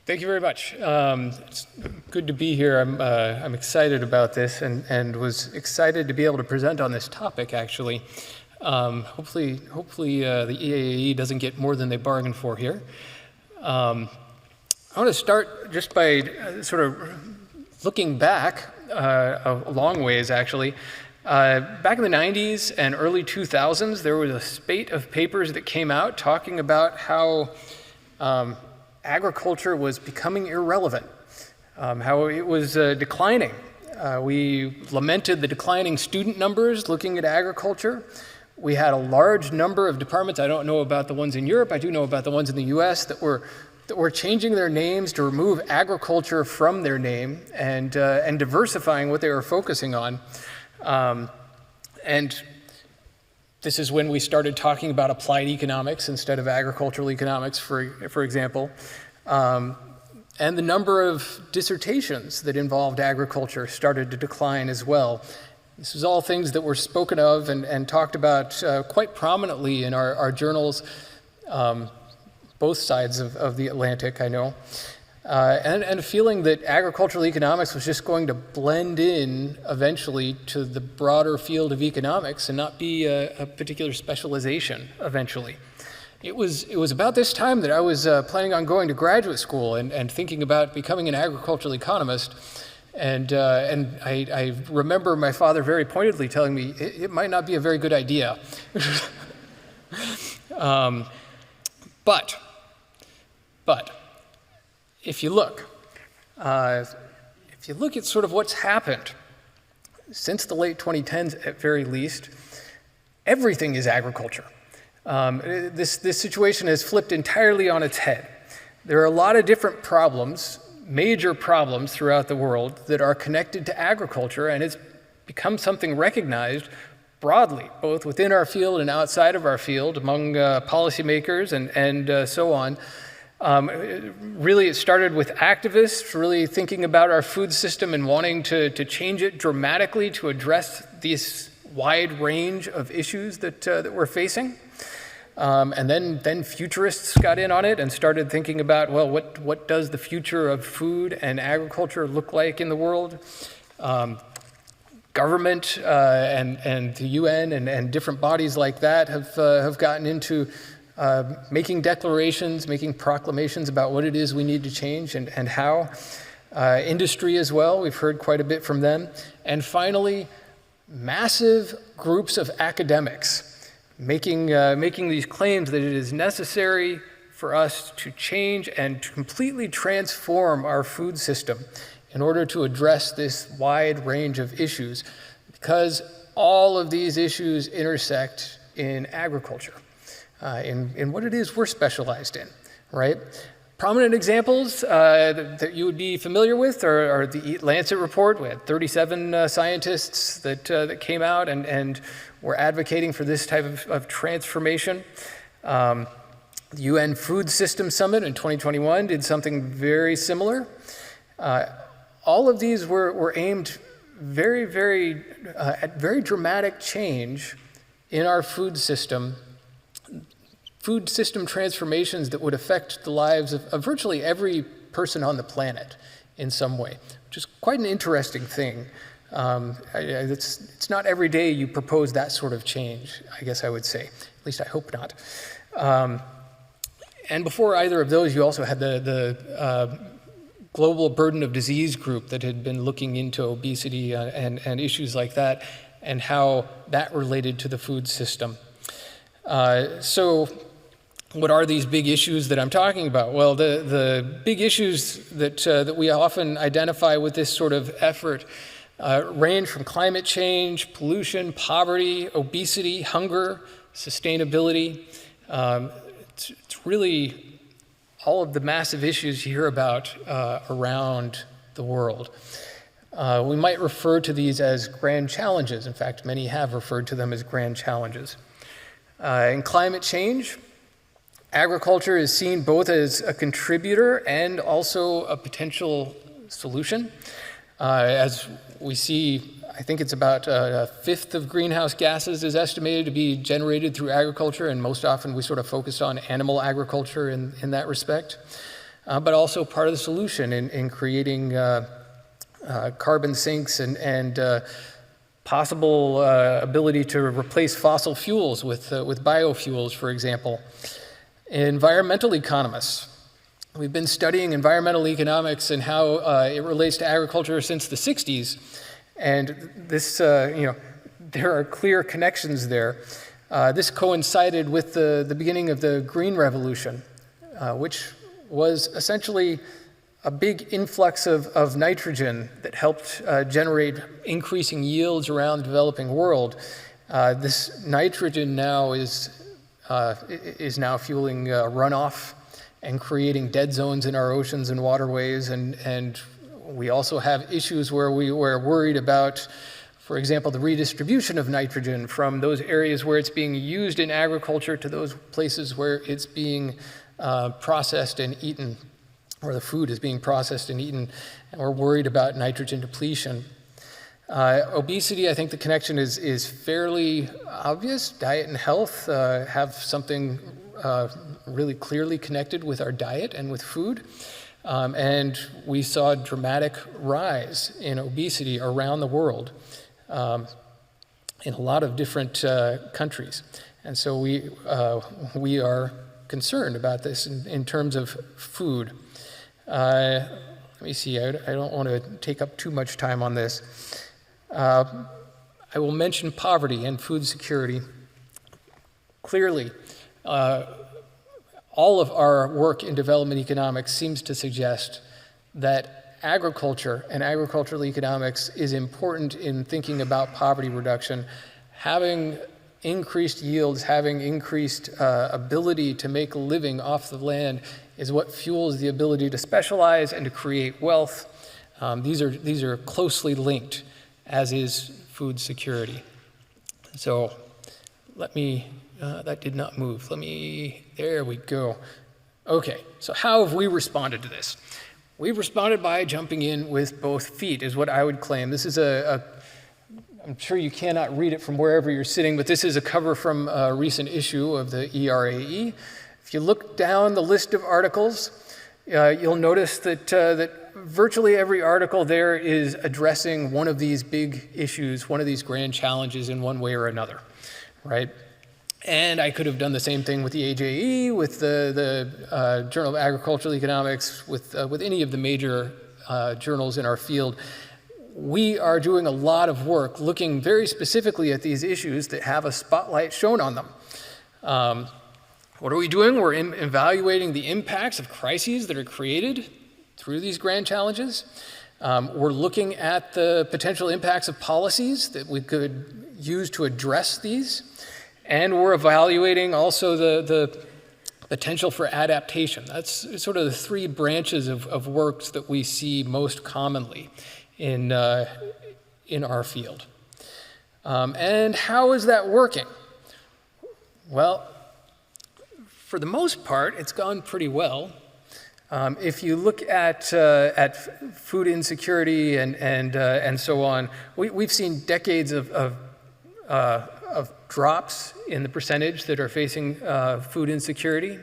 Thank you very much. It's good to be here. I'm excited about this and was excited to be able to present on this topic, actually. Hopefully the EAAE doesn't get more than they bargained for here. I want to start just by sort of looking back a long ways, actually. Back in the 90s and early 2000s, there was a spate of papers that came out talking about how agriculture was becoming irrelevant, how it was declining. We lamented the declining student numbers looking at agriculture. We had a large number of departments. I don't know about the ones in Europe. I do know about the ones in the US that were changing their names to remove agriculture from their name and diversifying what they were focusing on. And this is when we started talking about applied economics instead of agricultural economics, for example. And the number of dissertations that involved agriculture started to decline as well. This is all things that were spoken of and talked about quite prominently in our journals, both sides of the Atlantic, I know. And a feeling that agricultural economics was just going to blend in eventually to the broader field of economics and not be a particular specialization eventually. It was about this time that I was planning on going to graduate school and thinking about becoming an agricultural economist. And I remember my father very pointedly telling me it might not be a very good idea. But if you look at sort of what's happened since the late 2010s, at very least, everything is agriculture. This situation has flipped entirely on its head. There are a lot of different problems, major problems throughout the world that are connected to agriculture, and it's become something recognized broadly, both within our field and outside of our field, among policymakers and so on. Really, it started with activists really thinking about our food system and wanting to change it dramatically to address this wide range of issues that we're facing. And then futurists got in on it and started thinking about, well, what does the future of food and agriculture look like in the world? Government and the UN and different bodies like that have gotten into making declarations, making proclamations about what it is we need to change and how. Industry as well, we've heard quite a bit from them. And finally, massive groups of academics making these claims that it is necessary for us to change and to completely transform our food system in order to address this wide range of issues, because all of these issues intersect in agriculture. In what it is we're specialized in, right? Prominent examples that you would be familiar with are the Lancet report. We had 37 scientists that came out and were advocating for this type of transformation. The UN Food System Summit in 2021 did something very similar. All of these were aimed at very dramatic change in our food system transformations that would affect the lives of virtually every person on the planet in some way, which is quite an interesting thing. It's not every day you propose that sort of change, I guess I would say. At least I hope not. And before either of those, you also had the Global Burden of Disease group that had been looking into obesity and issues like that and how that related to the food system. So what are these big issues that I'm talking about? Well, the big issues that we often identify with this sort of effort range from climate change, pollution, poverty, obesity, hunger, sustainability. It's really all of the massive issues you hear about around the world. We might refer to these as grand challenges. In fact, many have referred to them as grand challenges. In climate change, agriculture is seen both as a contributor and also a potential solution. As we see, I think it's about a fifth of greenhouse gases is estimated to be generated through agriculture, and most often we sort of focus on animal agriculture in that respect. but also part of the solution in creating carbon sinks and possible ability to replace fossil fuels with biofuels, for example. Environmental economists. We've been studying environmental economics and how it relates to agriculture since the 60s. And this, there are clear connections there. This coincided with the beginning of the Green Revolution, which was essentially a big influx of nitrogen that helped generate increasing yields around the developing world. This nitrogen now is now fueling runoff and creating dead zones in our oceans and waterways, and we also have issues where we're worried about, for example, the redistribution of nitrogen from those areas where it's being used in agriculture to those places where it's being processed and eaten, where the food is being processed and eaten, and we're worried about nitrogen depletion. Obesity, I think the connection is fairly obvious. Diet and health have something really clearly connected with our diet and with food. And we saw a dramatic rise in obesity around the world in a lot of different countries. And so we are concerned about this in terms of food. Let me see, I don't want to take up too much time on this. I will mention poverty and food security. Clearly, all of our work in development economics seems to suggest that agriculture and agricultural economics is important in thinking about poverty reduction. Having increased yields, having increased ability to make a living off the land is what fuels the ability to specialize and to create wealth. These are closely linked, as is food security. So let me, that did not move. There we go. Okay, so how have we responded to this? We've responded by jumping in with both feet, is what I would claim. This is I'm sure you cannot read it from wherever you're sitting, but this is a cover from a recent issue of the ERAE. If you look down the list of articles, you'll notice that virtually every article there is addressing one of these big issues, one of these grand challenges in one way or another, right? And I could have done the same thing with the AJE, with the Journal of Agricultural Economics, with any of the major journals in our field. We are doing a lot of work looking very specifically at these issues that have a spotlight shown on them. What are we doing? We're evaluating the impacts of crises that are created through these grand challenges. We're looking at the potential impacts of policies that we could use to address these. And we're evaluating also the potential for adaptation. That's sort of the three branches of works that we see most commonly in our field. And how is that working? Well, for the most part, it's gone pretty well. If you look at food insecurity and so on, we've seen decades of drops in the percentage that are facing food insecurity.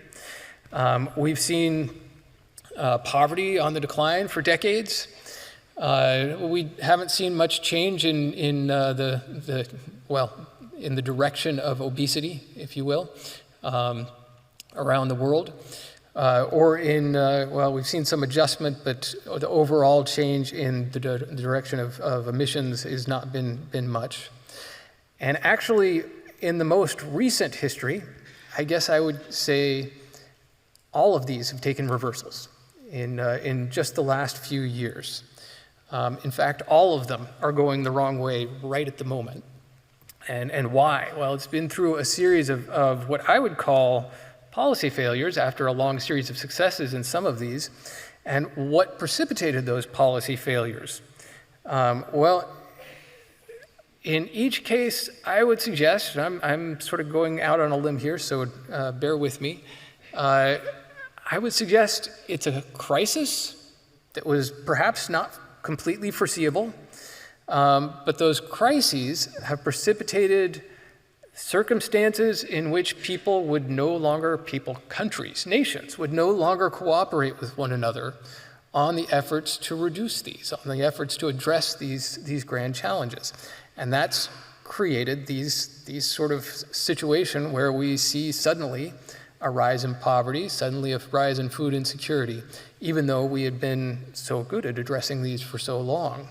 We've seen poverty on the decline for decades. We haven't seen much change in the direction of obesity, if you will, around the world. We've seen some adjustment, but the overall change in the direction of emissions has not been much. And actually, in the most recent history, I guess I would say all of these have taken reversals in just the last few years. In fact, all of them are going the wrong way right at the moment. And why? Well, it's been through a series of what I would call policy failures after a long series of successes in some of these. And what precipitated those policy failures? In each case, I would suggest, and I'm sort of going out on a limb here, so bear with me. I would suggest it's a crisis that was perhaps not completely foreseeable, but those crises have precipitated circumstances in which countries, nations, would no longer cooperate with one another on the efforts to reduce these, on the efforts to address these grand challenges. And that's created these sort of situation where we see suddenly a rise in poverty, suddenly a rise in food insecurity, even though we had been so good at addressing these for so long.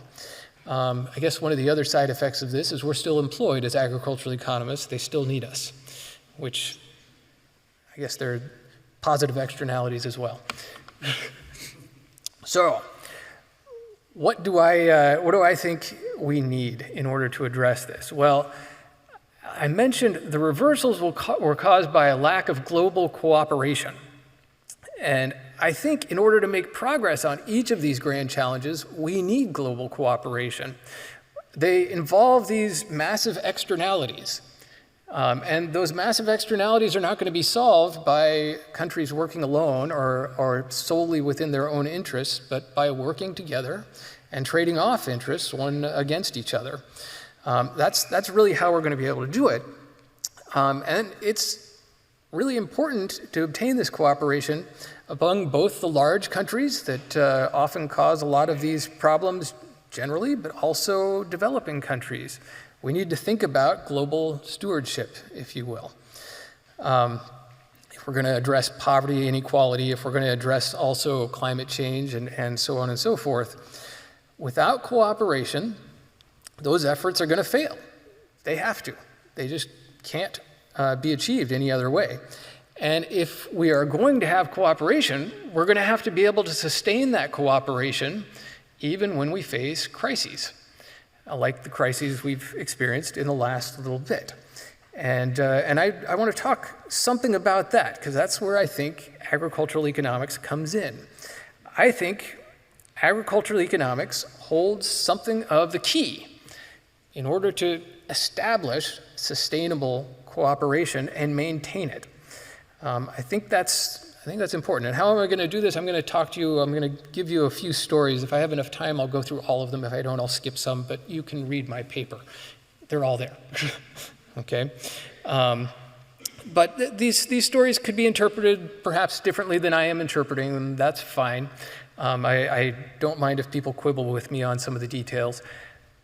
I guess one of the other side effects of this is we're still employed as agricultural economists. They still need us, which I guess there are positive externalities as well. So, what do I think we need in order to address this? Well, I mentioned the reversals were caused by a lack of global cooperation. And I think in order to make progress on each of these grand challenges, we need global cooperation. They involve these massive externalities. And those massive externalities are not going to be solved by countries working alone or solely within their own interests, but by working together and trading off interests one against each other. That's really how we're going to be able to do it. And it's really important to obtain this cooperation among both the large countries that often cause a lot of these problems generally, but also developing countries. We need to think about global stewardship, if you will. If we're going to address poverty, inequality, if we're going to address also climate change and so on and so forth, without cooperation, those efforts are going to fail. They have to. They just can't be achieved any other way. And if we are going to have cooperation, we're going to have to be able to sustain that cooperation even when we face crises, like the crises we've experienced in the last little bit. And I want to talk something about that, because that's where I think agricultural economics comes in. I think agricultural economics holds something of the key in order to establish sustainable cooperation and maintain it. I think that's important. And how am I going to do this? I'm going to give you a few stories. If I have enough time, I'll go through all of them. If I don't, I'll skip some, but you can read my paper. They're all there. Okay? But these stories could be interpreted perhaps differently than I am interpreting them. That's fine. I don't mind if people quibble with me on some of the details,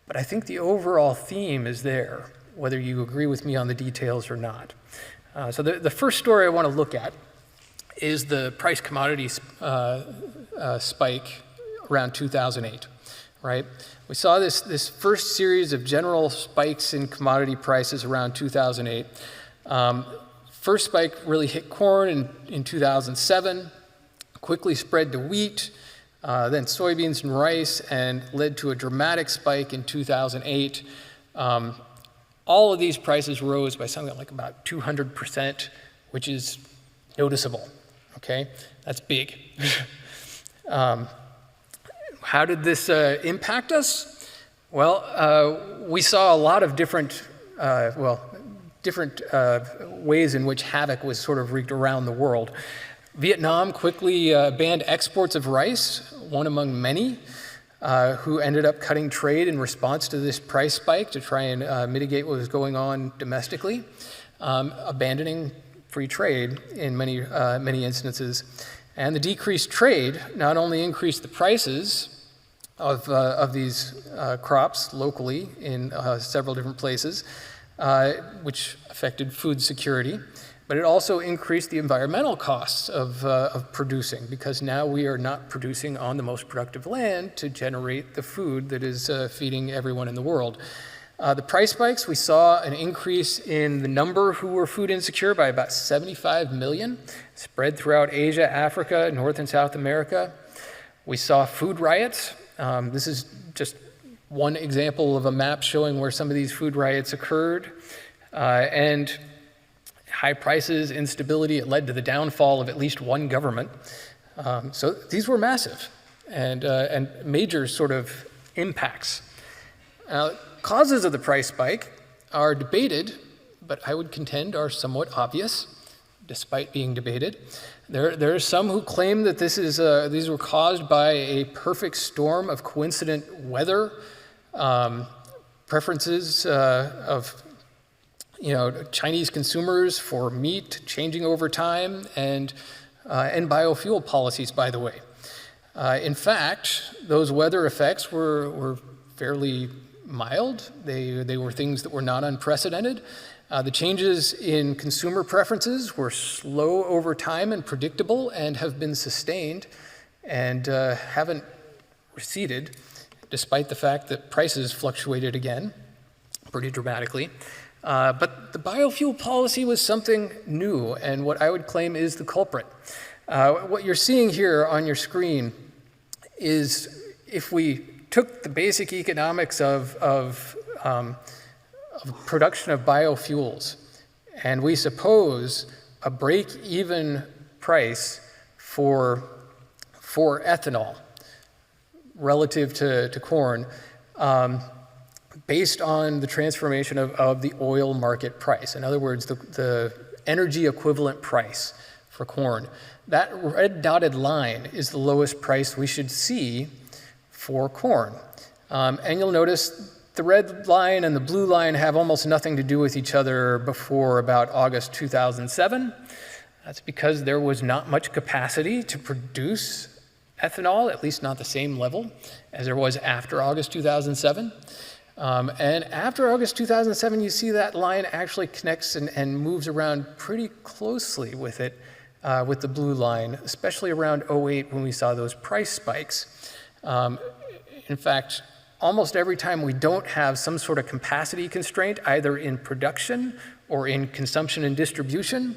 but I think the overall theme is there, whether you agree with me on the details or not. So the first story I want to look at is the price commodity spike around 2008, right? We saw this first series of general spikes in commodity prices around 2008. First spike really hit corn in 2007, quickly spread to wheat, then soybeans and rice, and led to a dramatic spike in 2008. All of these prices rose by something like about 200%, which is noticeable, okay? That's big. How did this impact us? Well, we saw a lot of different ways in which havoc was sort of wreaked around the world. Vietnam quickly banned exports of rice, one among many, who ended up cutting trade in response to this price spike to try and mitigate what was going on domestically, abandoning free trade in many instances. And the decreased trade not only increased the prices of these crops locally in several different places, which affected food security, but it also increased the environmental costs of producing, because now we are not producing on the most productive land to generate the food that is feeding everyone in the world. The price spikes, we saw an increase in the number who were food insecure by about 75 million, spread throughout Asia, Africa, North and South America. We saw food riots. This is just one example of a map showing where some of these food riots occurred. And high prices, instability, it led to the downfall of at least one government. So these were massive and major sort of impacts. Causes of the price spike are debated, but I would contend are somewhat obvious, despite being debated. There are some who claim that these were caused by a perfect storm of coincident weather, preferences of Chinese consumers for meat changing over time, and biofuel policies, by the way. In fact, those weather effects were fairly mild. They were things that were not unprecedented. The changes in consumer preferences were slow over time and predictable, and have been sustained and haven't receded, despite the fact that prices fluctuated again pretty dramatically. But the biofuel policy was something new, and what I would claim is the culprit. What you're seeing here on your screen is, if we took the basic economics of production of biofuels, and we suppose a break-even price for ethanol relative to corn, based on the transformation of the oil market price. In other words, the energy equivalent price for corn. That red dotted line is the lowest price we should see for corn. And you'll notice the red line and the blue line have almost nothing to do with each other before about August 2007. That's because there was not much capacity to produce ethanol, at least not the same level as there was after August 2007. And after August 2007, you see that line actually connects and moves around pretty closely with it, with the blue line, especially around 2008 when we saw those price spikes. In fact, almost every time we don't have some sort of capacity constraint, either in production or in consumption and distribution,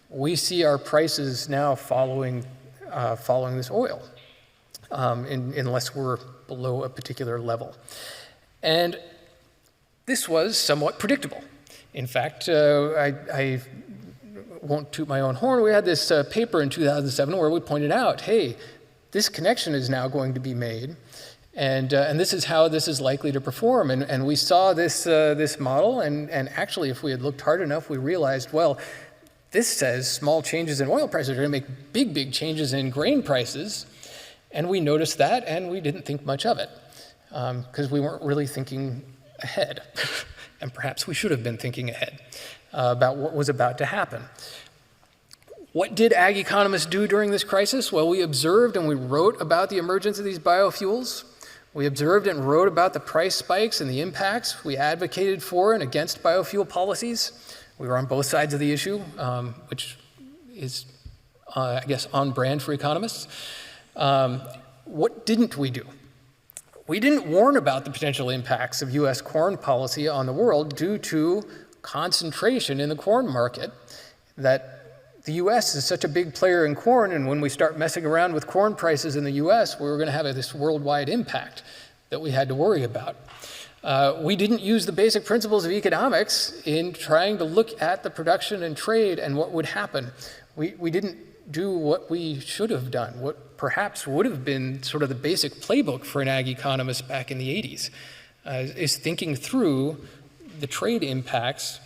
we see our prices now following this oil, unless we're below a particular level. And this was somewhat predictable. In fact, I won't toot my own horn. We had this paper in 2007 where we pointed out, hey, this connection is now going to be made, and this is how this is likely to perform. And we saw this model, and actually, if we had looked hard enough, we realized, well, this says small changes in oil prices are going to make big changes in grain prices, and we noticed that, and we didn't think much of it, because we weren't really thinking ahead, and perhaps we should have been thinking ahead about what was about to happen. What did ag economists do during this crisis? Well, we observed and we wrote about the emergence of these biofuels. We observed and wrote about the price spikes and the impacts. We advocated for and against biofuel policies. We were on both sides of the issue, which is, I guess, on brand for economists. What didn't we do? We didn't warn about the potential impacts of U.S. corn policy on the world due to concentration in the corn market, that the U.S. is such a big player in corn, and when we start messing around with corn prices in the U.S., we were going to have this worldwide impact that we had to worry about. We didn't use the basic principles of economics in trying to look at the production and trade and what would happen. We didn't do what we should have done, what perhaps would have been sort of the basic playbook for an ag economist back in the 80s, is thinking through the trade impacts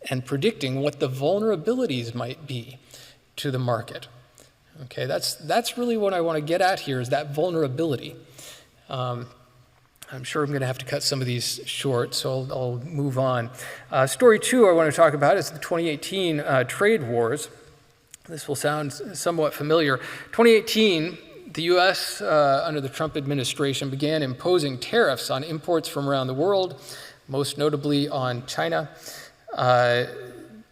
and predicting what the vulnerabilities might be to the market. Okay, that's really what I want to get at here, is that vulnerability. I'm sure I'm going to have to cut some of these short, so I'll move on. Story 2 I want to talk about is the 2018 trade wars. This will sound somewhat familiar. 2018, the U.S., under the Trump administration, began imposing tariffs on imports from around the world, most notably on China.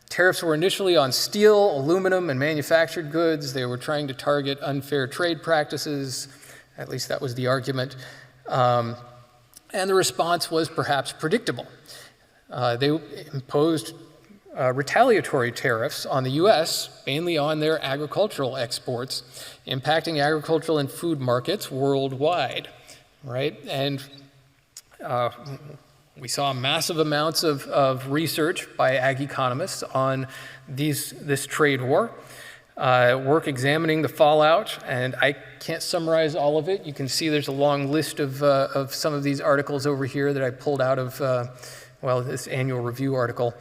Tariffs were initially on steel, aluminum, and manufactured goods. They were trying to target unfair trade practices. At least that was the argument. And the response was perhaps predictable. They imposed retaliatory tariffs on the U.S., mainly on their agricultural exports, impacting agricultural and food markets worldwide, right? And we saw massive amounts of research by ag economists on this trade war, work examining the fallout, and I can't summarize all of it. You can see there's a long list of some of these articles over here that I pulled out of, this annual review article.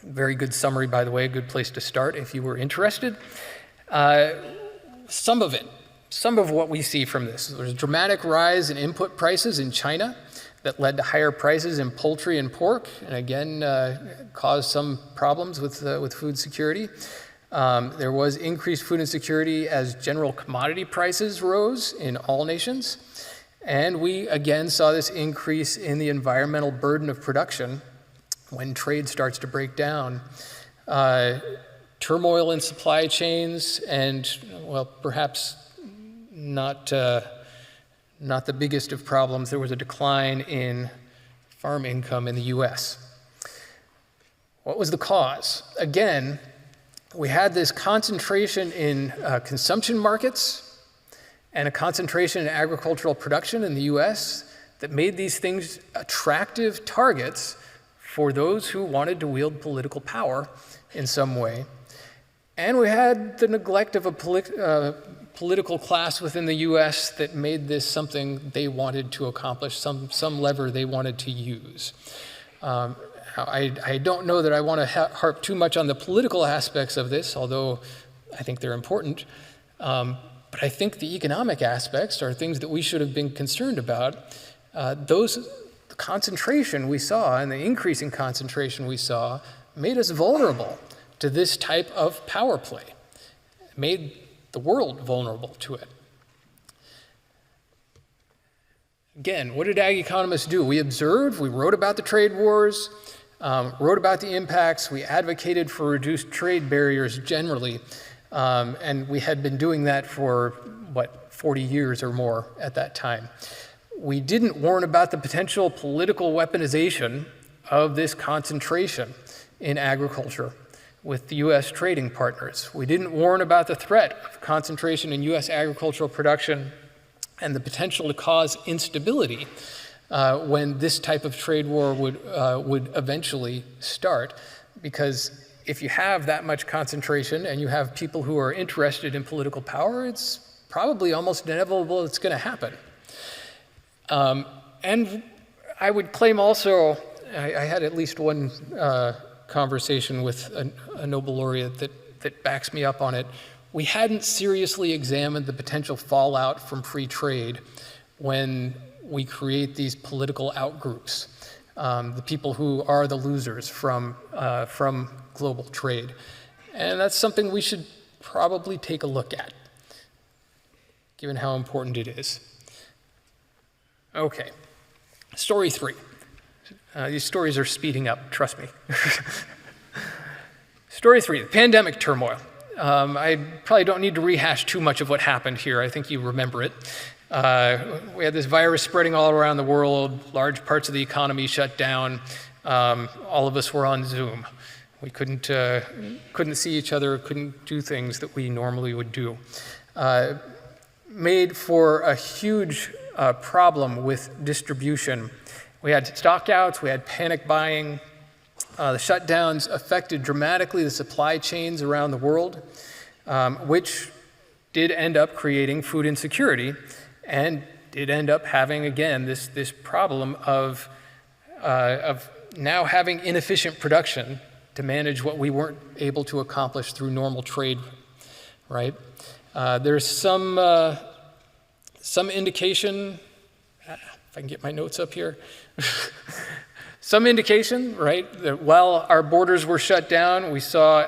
Very good summary, by the way, a good place to start if you were interested. Some of what we see from this, there's a dramatic rise in input prices in China. that led to higher prices in poultry and pork, and again, caused some problems with food security. There was increased food insecurity as general commodity prices rose in all nations. And we again saw this increase in the environmental burden of production when trade starts to break down. Turmoil in supply chains and, well, perhaps not the biggest of problems, there was a decline in farm income in the US. What was the cause? Again, we had this concentration in consumption markets and a concentration in agricultural production in the US that made these things attractive targets for those who wanted to wield political power in some way. And we had the neglect of a political class within the US that made this something they wanted to accomplish, some lever they wanted to use. I don't know that I want to harp too much on the political aspects of this, although I think they're important. But I think the economic aspects are things that we should have been concerned about. The concentration we saw and the increasing concentration we saw made us vulnerable to this type of power play. It made the world vulnerable to it. Again, what did ag economists do? We observed, we wrote about the trade wars, wrote about the impacts, we advocated for reduced trade barriers generally, and we had been doing that for, 40 years or more at that time. We didn't warn about the potential political weaponization of this concentration in agriculture with the US trading partners. We didn't warn about the threat of concentration in US agricultural production and the potential to cause instability when this type of trade war would eventually start. Because if you have that much concentration and you have people who are interested in political power, it's probably almost inevitable it's going to happen. And I would claim also, I had at least one conversation with a Nobel laureate that backs me up on it. We hadn't seriously examined the potential fallout from free trade when we create these political outgroups, the people who are the losers from global trade. And that's something we should probably take a look at, given how important it is. Okay, story 3. These stories are speeding up, trust me. Story 3, the pandemic turmoil. I probably don't need to rehash too much of what happened here. I think you remember it. We had this virus spreading all around the world, large parts of the economy shut down. All of us were on Zoom. We couldn't see each other, couldn't do things that we normally would do. Made for a huge problem with distribution. We had stockouts, we had panic buying. The shutdowns affected dramatically the supply chains around the world, which did end up creating food insecurity and did end up having, again, this problem of now having inefficient production to manage what we weren't able to accomplish through normal trade, right? There's some indication, if I can get my notes up here, some indication, right, that while our borders were shut down, we saw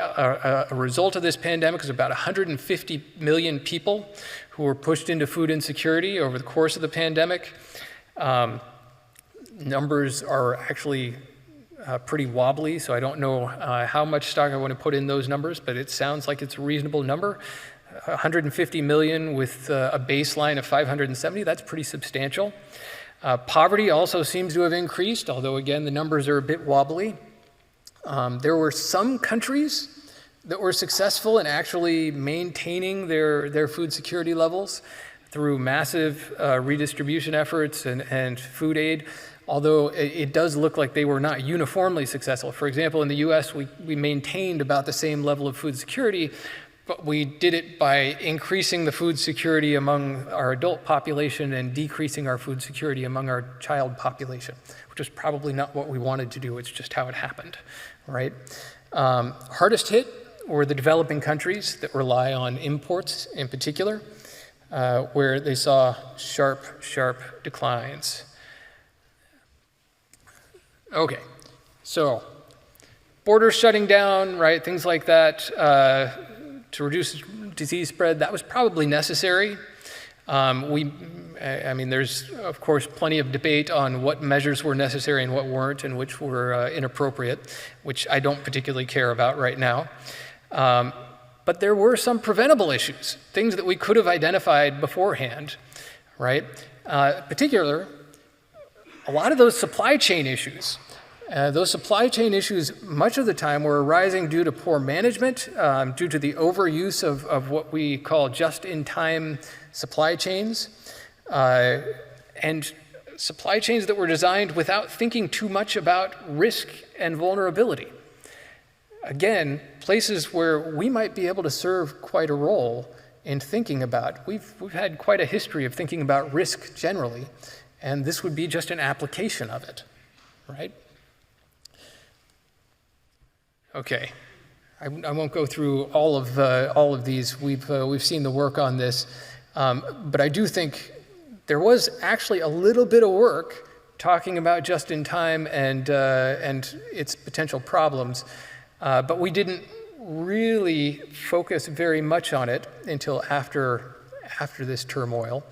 a result of this pandemic is about 150 million people who were pushed into food insecurity over the course of the pandemic. Numbers are actually pretty wobbly, so I don't know how much stock I want to put in those numbers, but it sounds like it's a reasonable number. 150 million with a baseline of 570, that's pretty substantial. Poverty also seems to have increased, although again, the numbers are a bit wobbly. There were some countries that were successful in actually maintaining their food security levels through massive redistribution efforts and food aid, although it does look like they were not uniformly successful. For example, in the US, we maintained about the same level of food security, but we did it by increasing the food security among our adult population and decreasing our food security among our child population, which is probably not what we wanted to do. It's just how it happened, right? Hardest hit were the developing countries that rely on imports in particular, where they saw sharp declines. Okay, so borders shutting down, right, things like that to reduce disease spread, that was probably necessary. I mean, there's, of course, plenty of debate on what measures were necessary and what weren't, and which were inappropriate, which I don't particularly care about right now. But there were some preventable issues, things that we could have identified beforehand, right? Particular, a lot of those supply chain issues. Those supply chain issues, much of the time, were arising due to poor management, due to the overuse of what we call just-in-time supply chains, and supply chains that were designed without thinking too much about risk and vulnerability. Again, places where we might be able to serve quite a role in thinking about. We've had quite a history of thinking about risk generally, and this would be just an application of it, right? Okay, I won't go through all of these. We've seen the work on this, but I do think there was actually a little bit of work talking about just-in-time and its potential problems, but we didn't really focus very much on it until after this turmoil,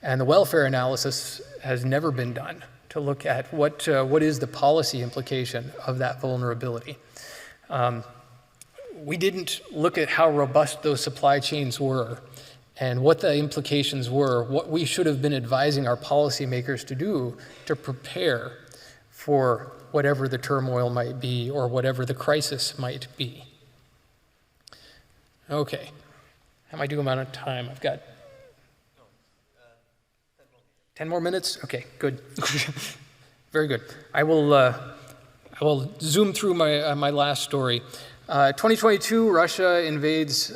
and the welfare analysis has never been done to look at what is the policy implication of that vulnerability. We didn't look at how robust those supply chains were and what the implications were, what we should have been advising our policymakers to do to prepare for whatever the turmoil might be or whatever the crisis might be. Okay, how am I doing on time? I've got 10 more minutes? Okay, good. Very good. I will zoom through my last story. 2022, Russia invades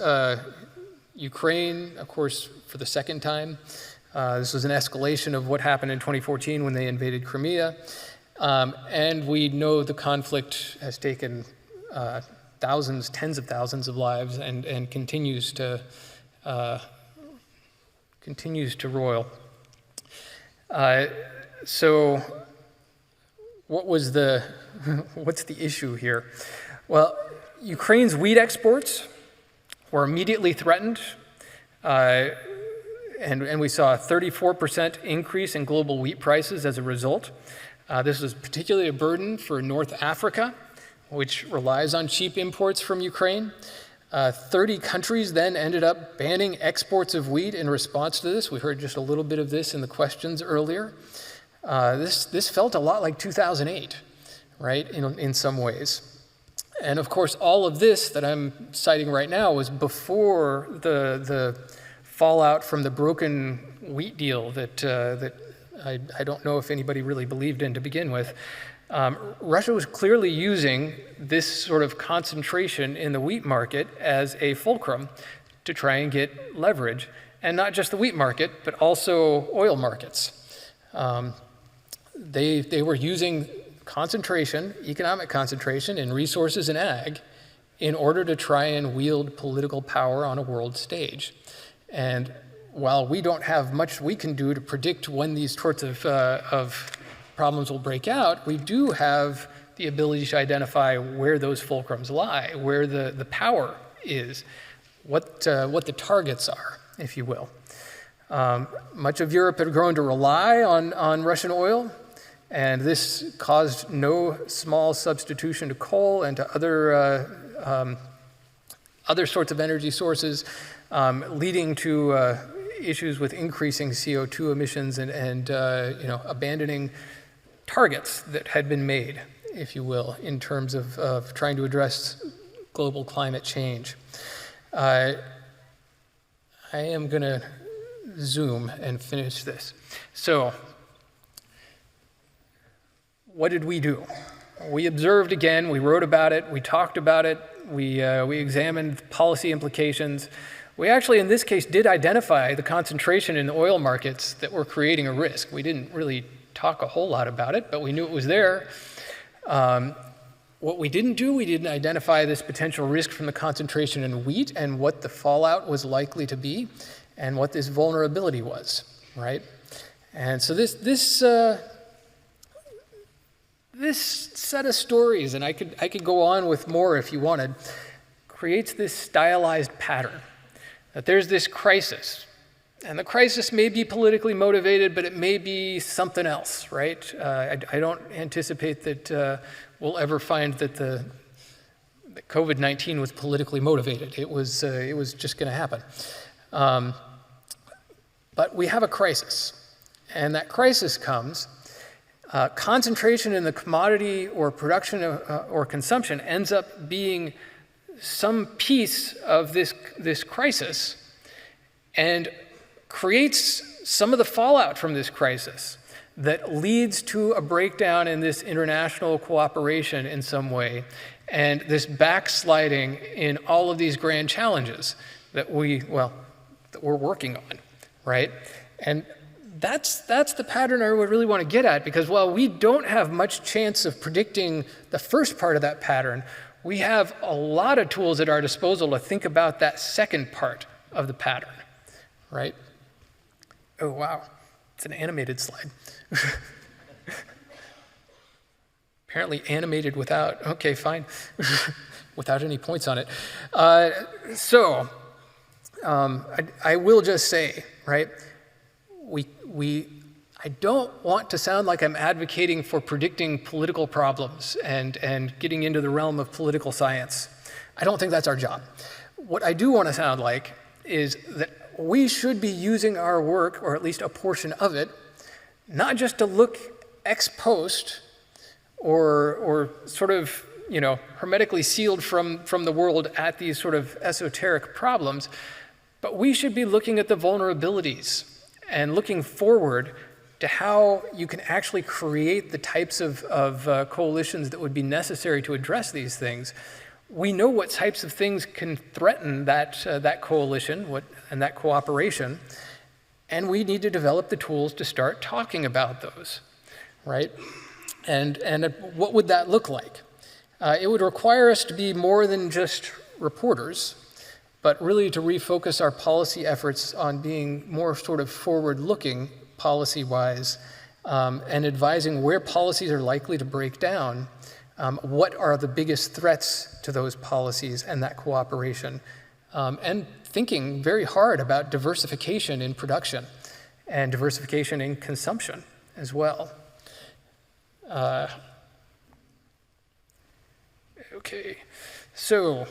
Ukraine, of course, for the second time. This was an escalation of what happened in 2014 when they invaded Crimea. And we know the conflict has taken thousands, tens of thousands of lives and continues to roil. So what's the issue here? Well, Ukraine's wheat exports were immediately threatened, and we saw a 34% increase in global wheat prices as a result. This was particularly a burden for North Africa, which relies on cheap imports from Ukraine. 30 countries then ended up banning exports of wheat in response to this. We heard just a little bit of this in the questions earlier. This felt a lot like 2008, right, in some ways. And of course, all of this that I'm citing right now was before the fallout from the broken wheat deal that I don't know if anybody really believed in to begin with. Russia was clearly using this sort of concentration in the wheat market as a fulcrum to try and get leverage, and not just the wheat market, but also oil markets. They were using concentration, economic concentration in resources and ag in order to try and wield political power on a world stage. And while we don't have much we can do to predict when these sorts of problems will break out, we do have the ability to identify where those fulcrums lie, where the power is, what the targets are, if you will. Much of Europe had grown to rely on Russian oil, and this caused no small substitution to coal and to other sorts of energy sources, leading to issues with increasing CO2 emissions and abandoning targets that had been made, if you will, in terms of trying to address global climate change. I am going to zoom and finish this. So, what did we do? We observed again, we wrote about it, we talked about it, we examined policy implications. We actually, in this case, did identify the concentration in the oil markets that were creating a risk. We didn't really talk a whole lot about it, but we knew it was there. What we didn't do, we didn't identify this potential risk from the concentration in wheat and what the fallout was likely to be and what this vulnerability was, right? And so this this set of stories, and I could go on with more if you wanted, creates this stylized pattern that there's this crisis. And the crisis may be politically motivated, but it may be something else, right? I don't anticipate that we'll ever find that that COVID-19 was politically motivated. It was just going to happen. But we have a crisis, and that crisis comes. Concentration in the commodity or production or consumption ends up being some piece of this crisis, and creates some of the fallout from this crisis that leads to a breakdown in this international cooperation in some way, and this backsliding in all of these grand challenges that we're working on, right? And that's the pattern I would really want to get at, because while we don't have much chance of predicting the first part of that pattern, we have a lot of tools at our disposal to think about that second part of the pattern, right? Oh, wow, it's an animated slide. Apparently animated without, okay, fine, without any points on it. I will just say, right, I don't want to sound like I'm advocating for predicting political problems and getting into the realm of political science. I don't think that's our job. What I do want to sound like is that we should be using our work, or at least a portion of it, not just to look ex post or sort of, hermetically sealed from the world at these sort of esoteric problems, but we should be looking at the vulnerabilities and looking forward to how you can actually create the types of coalitions that would be necessary to address these things. We know what types of things can threaten that coalition and that cooperation, and we need to develop the tools to start talking about those, right? And what would that look like? It would require us to be more than just reporters, but really to refocus our policy efforts on being more sort of forward-looking policy-wise, and advising where policies are likely to break down. What are the biggest threats to those policies and that cooperation? And thinking very hard about diversification in production and diversification in consumption as well. Okay, so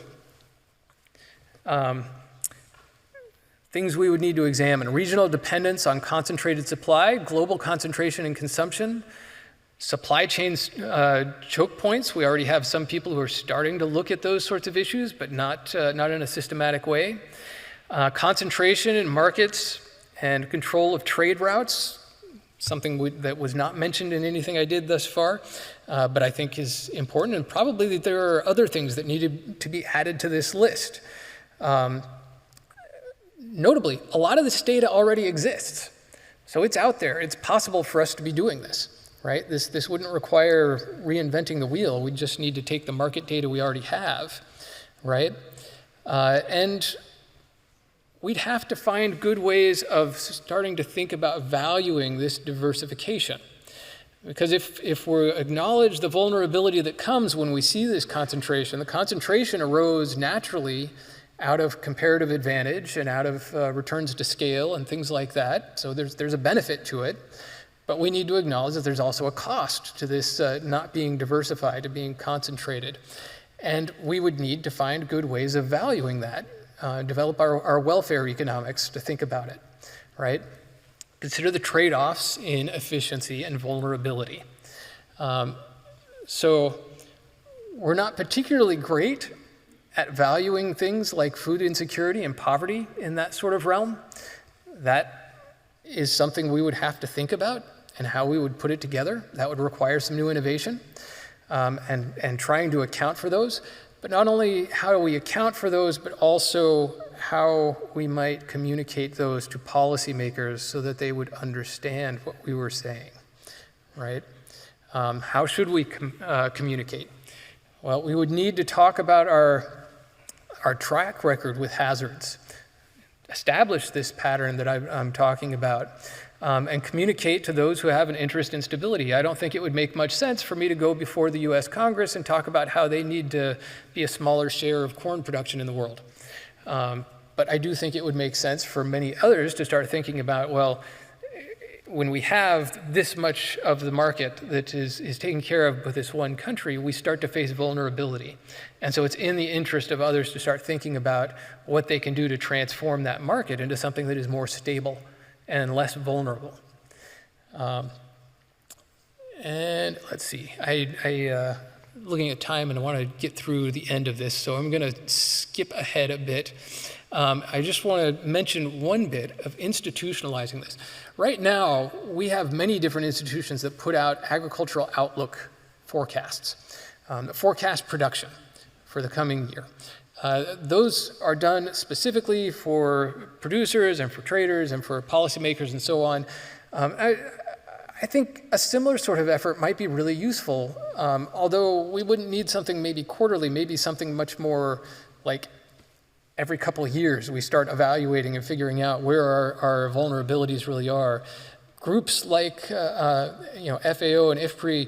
things we would need to examine: regional dependence on concentrated supply, global concentration in consumption, supply chain choke points. We already have some people who are starting to look at those sorts of issues, but not in a systematic way. Concentration in markets and control of trade routes, something that was not mentioned in anything I did thus far, but I think is important, and probably that there are other things that needed to be added to this list. Notably, a lot of this data already exists, so it's out there. It's possible for us to be doing this. Right? This wouldn't require reinventing the wheel. We just need to take the market data we already have, right? And we'd have to find good ways of starting to think about valuing this diversification. Because if we acknowledge the vulnerability that comes when we see this concentration, the concentration arose naturally out of comparative advantage and out of returns to scale and things like that. So there's a benefit to it. But we need to acknowledge that there's also a cost to this not being diversified, to being concentrated. And we would need to find good ways of valuing that, develop our welfare economics to think about it, right? Consider the trade-offs in efficiency and vulnerability. So we're not particularly great at valuing things like food insecurity and poverty in that sort of realm. That is something we would have to think about, and how we would put it together. That would require some new innovation, and trying to account for those. But not only how do we account for those, but also how we might communicate those to policymakers so that they would understand what we were saying, right? How should we communicate? Well, we would need to talk about our track record with hazards, establish this pattern that I'm talking about. and communicate to those who have an interest in stability. I don't think it would make much sense for me to go before the US Congress and talk about how they need to be a smaller share of corn production in the world. But I do think it would make sense for many others to start thinking about, well, when we have this much of the market that is taken care of by this one country, we start to face vulnerability. And so it's in the interest of others to start thinking about what they can do to transform that market into something that is more stable and less vulnerable. And let's see, looking at time, and I want to get through the end of this, so I'm going to skip ahead a bit. I just want to mention one bit of institutionalizing this. Right now, we have many different institutions that put out agricultural outlook forecasts, forecast production for the coming year. Those are done specifically for producers and for traders and for policymakers and so on. I think a similar sort of effort might be really useful, although we wouldn't need something maybe quarterly, maybe something much more like every couple of years we start evaluating and figuring out where our vulnerabilities really are. Groups like FAO and IFPRI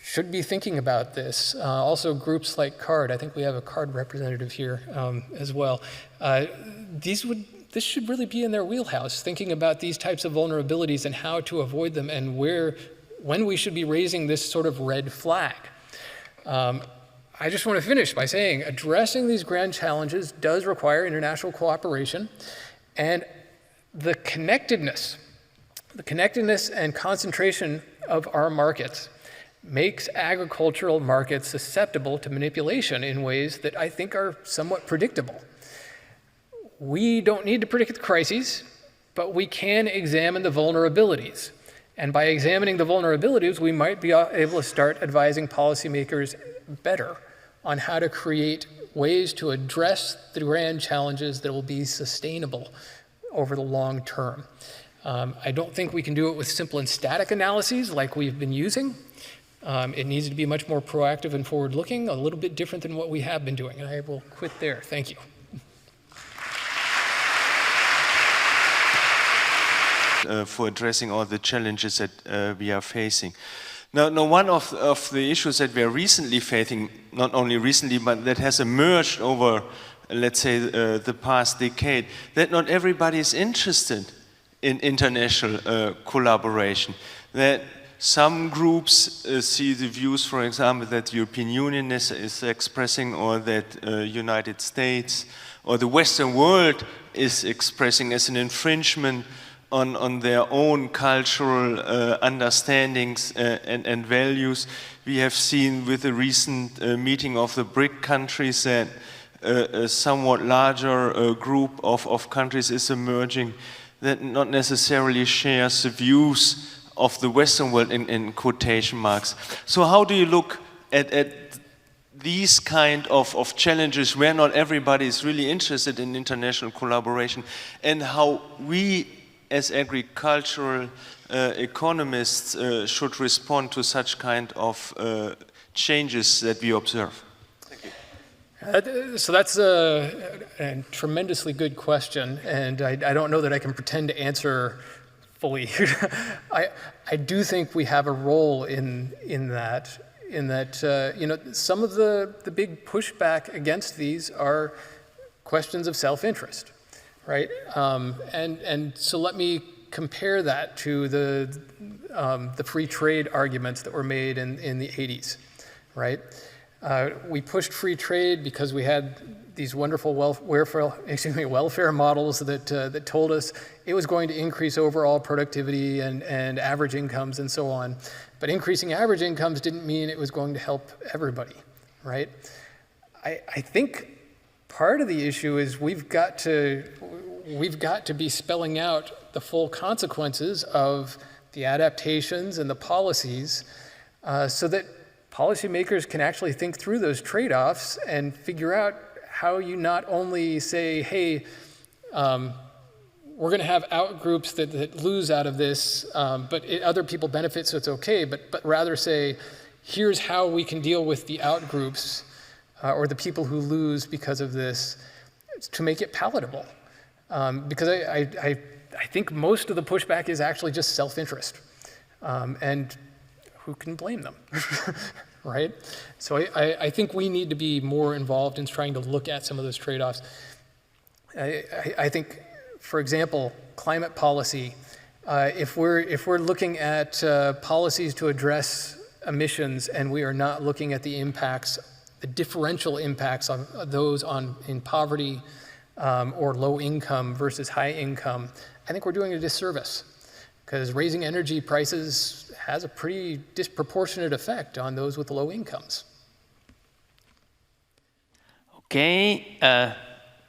should be thinking about this. Also groups like CARD, I think we have a CARD representative here as well. This should really be in their wheelhouse, thinking about these types of vulnerabilities and how to avoid them and when we should be raising this sort of red flag. I just want to finish by saying addressing these grand challenges does require international cooperation, and the connectedness and concentration of our markets makes agricultural markets susceptible to manipulation in ways that I think are somewhat predictable. We don't need to predict the crises, but we can examine the vulnerabilities. And by examining the vulnerabilities, we might be able to start advising policymakers better on how to create ways to address the grand challenges that will be sustainable over the long term. I don't think we can do it with simple and static analyses like we've been using. It needs to be much more proactive and forward-looking, a little bit different than what we have been doing. And I will quit there. Thank you. For addressing all the challenges that we are facing. Now, one of the issues that we are recently facing, not only recently, but that has emerged over, let's say, the past decade, that not everybody is interested in international collaboration. That some groups see the views, for example, that the European Union is expressing, or that United States or the Western world is expressing as an infringement on their own cultural understandings and values. We have seen with the recent meeting of the BRIC countries that a somewhat larger group of countries is emerging that not necessarily shares the views of the Western world in quotation marks. So how do you look at these kind of challenges where not everybody is really interested in international collaboration, and how we as agricultural economists should respond to such kind of changes that we observe? Thank you. So that's a tremendously good question, and I don't know that I can pretend to answer fully. I do think we have a role in that some of the big pushback against these are questions of self-interest. Right, and so let me compare that to the free trade arguments that were made in the 80s, right? We pushed free trade because we had these wonderful welfare models that told us it was going to increase overall productivity and average incomes and so on. But increasing average incomes didn't mean it was going to help everybody, right? I think part of the issue is we've got to be spelling out the full consequences of the adaptations and the policies so that policymakers can actually think through those trade-offs and figure out how you not only say, hey, we're going to have out-groups that lose out of this, but other people benefit, so it's okay, but rather say, here's how we can deal with the out-groups or the people who lose because of this, to make it palatable. Because I think most of the pushback is actually just self-interest. And who can blame them, right? So I think we need to be more involved in trying to look at some of those trade-offs. I think, for example, climate policy, if we're looking at policies to address emissions and we are not looking at the impacts, the differential impacts on those in poverty or low income versus high income, I think we're doing a disservice, because raising energy prices has a pretty disproportionate effect on those with low incomes. Okay,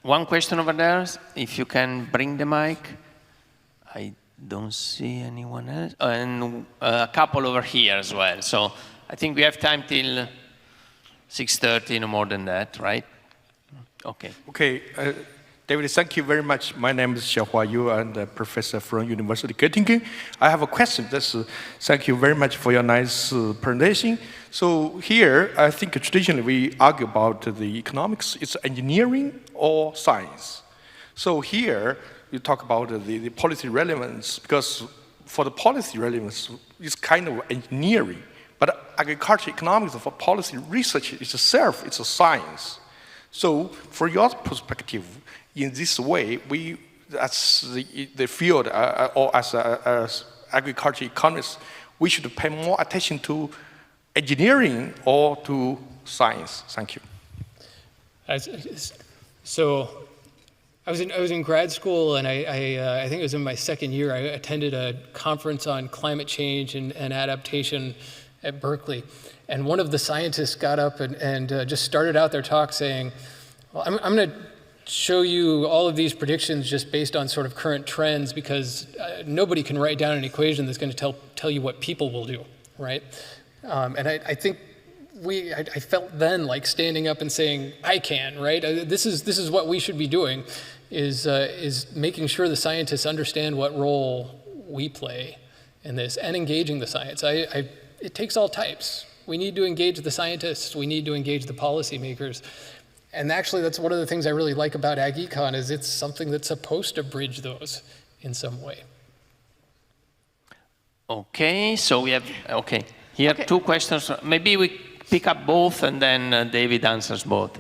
one question over there, if you can bring the mic. I don't see anyone else. And a couple over here as well. So I think we have time till 6:30, no more than that, right? Okay. Okay, David, thank you very much. My name is Xiaohua Yu. I'm a professor from University of Göttingen. I have a question. Thank you very much for your nice presentation. So here, I think traditionally we argue about the economics. It's engineering or science. So here, you talk about the policy relevance, because for the policy relevance, it's kind of engineering. But agriculture economics for policy research itself, it's a science. So for your perspective, in this way, we, as the field or as agriculture economists, we should pay more attention to engineering or to science. Thank you. So I was in grad school, and I think it was in my second year, I attended a conference on climate change and adaptation at Berkeley. And one of the scientists got up and just started out their talk saying, well, I'm going to show you all of these predictions just based on sort of current trends, because nobody can write down an equation that's going to tell you what people will do, right? And I think I felt then like standing up and saying, I can, right? This is what we should be doing, is making sure the scientists understand what role we play in this and engaging the science. It takes all types. We need to engage the scientists. We need to engage the policymakers. And actually, that's one of the things I really like about Ag Econ, is it's something that's supposed to bridge those in some way. Okay, so we have, here okay. 2 questions. Maybe we pick up both and then David answers both.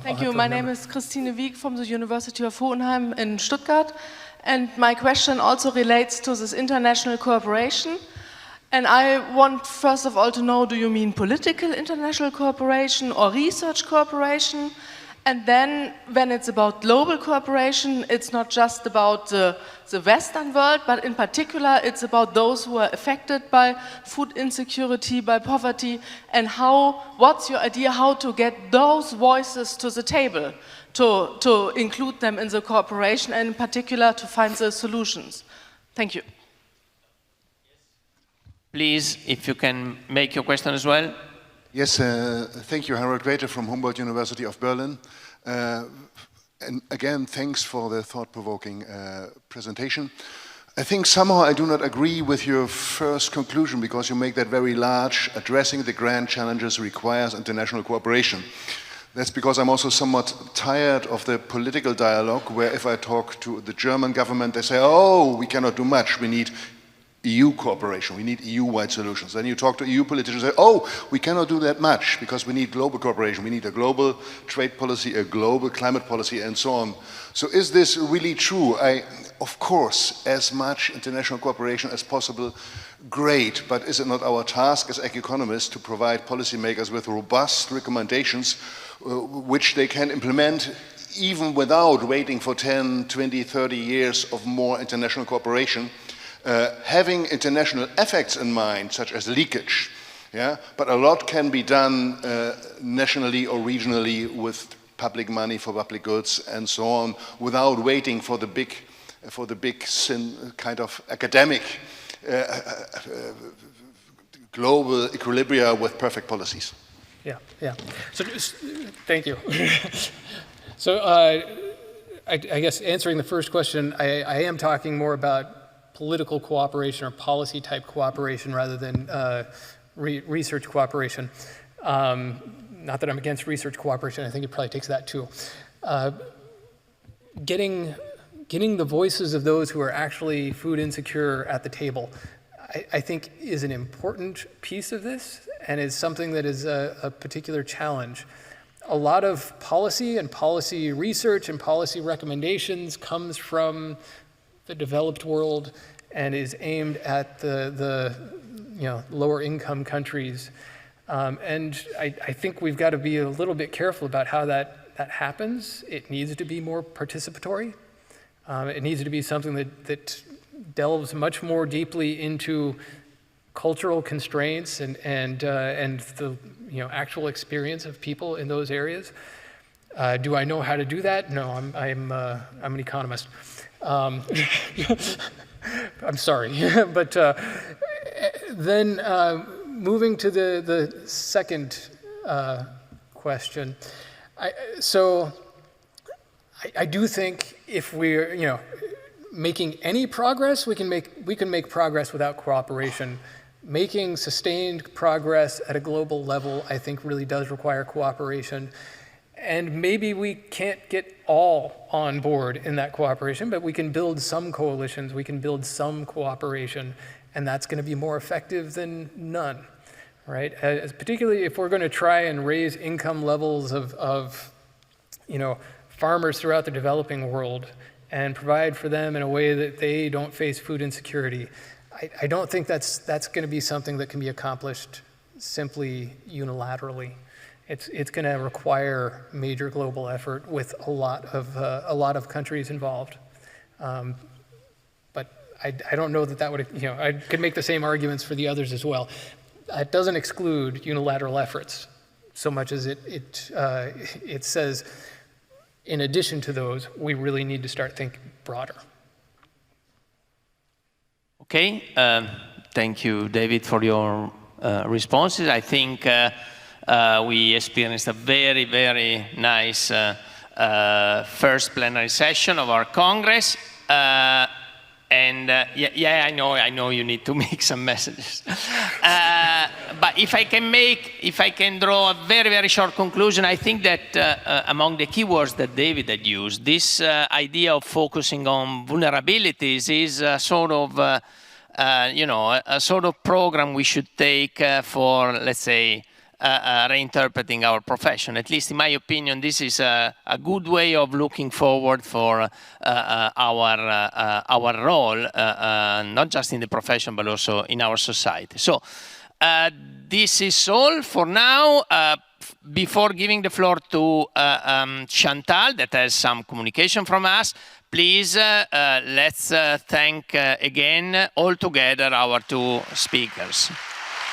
Thank you. My name is Christine Wieck from the University of Hohenheim in Stuttgart. And my question also relates to this international cooperation. And I want, first of all, to know, do you mean political international cooperation or research cooperation? And then, when it's about global cooperation, it's not just about the Western world, but in particular, it's about those who are affected by food insecurity, by poverty, and what's your idea how to get those voices to the table, to include them in the cooperation, and in particular, to find the solutions? Thank you. Please, if you can make your question as well. Yes, thank you, Harold Grete from Humboldt University of Berlin. And again, thanks for the thought-provoking presentation. I think somehow I do not agree with your first conclusion, because you make that very large. Addressing the grand challenges requires international cooperation. That's because I'm also somewhat tired of the political dialogue where if I talk to the German government, they say, oh, we cannot do much, we need EU cooperation, we need EU-wide solutions. Then you talk to EU politicians and say, oh, we cannot do that much because we need global cooperation, we need a global trade policy, a global climate policy, and so on. So is this really true? Of course, as much international cooperation as possible, great, but is it not our task as economists to provide policymakers with robust recommendations which they can implement even without waiting for 10, 20, 30 years of more international cooperation? Having international effects in mind, such as leakage, yeah? But a lot can be done nationally or regionally with public money for public goods and so on, without waiting for the big kind of academic global equilibria with perfect policies. Yeah. So, thank you. So, I guess answering the first question, I am talking more about political cooperation or policy-type cooperation rather than research cooperation. Not that I'm against research cooperation, I think it probably takes that too. Getting getting the voices of those who are actually food insecure at the table, I think is an important piece of this and is something that is a particular challenge. A lot of policy and policy research and policy recommendations comes from the developed world and is aimed at the lower income countries. And I think we've got to be a little bit careful about how that happens. It needs to be more participatory. It needs to be something that delves much more deeply into cultural constraints and the actual experience of people in those areas. Do I know how to do that? No, I'm an economist. I'm sorry, but then moving to the second question. I do think if we're making any progress, we can make progress without cooperation. Making sustained progress at a global level, I think, really does require cooperation. And maybe we can't get all on board in that cooperation, but we can build some coalitions, we can build some cooperation, and that's going to be more effective than none, right? Particularly if we're going to try and raise income levels of farmers throughout the developing world and provide for them in a way that they don't face food insecurity. I don't think that's going to be something that can be accomplished simply unilaterally. It's going to require major global effort with a lot of countries involved. But I don't know that would, I could make the same arguments for the others as well. It doesn't exclude unilateral efforts so much as it says, in addition to those, we really need to start thinking broader. Okay, thank you, David, for your responses. I think we experienced a very, very nice first plenary session of our Congress. I know you need to make some messages. But if I can draw a very, very short conclusion, I think that among the keywords that David had used, this idea of focusing on vulnerabilities is a sort of, a sort of program we should take for, let's say, reinterpreting our profession. At least in my opinion, this is a good way of looking forward for our role, not just in the profession, but also in our society. So this is all for now. Before giving the floor to Chantal, that has some communication from us, please let's thank again all together our two speakers.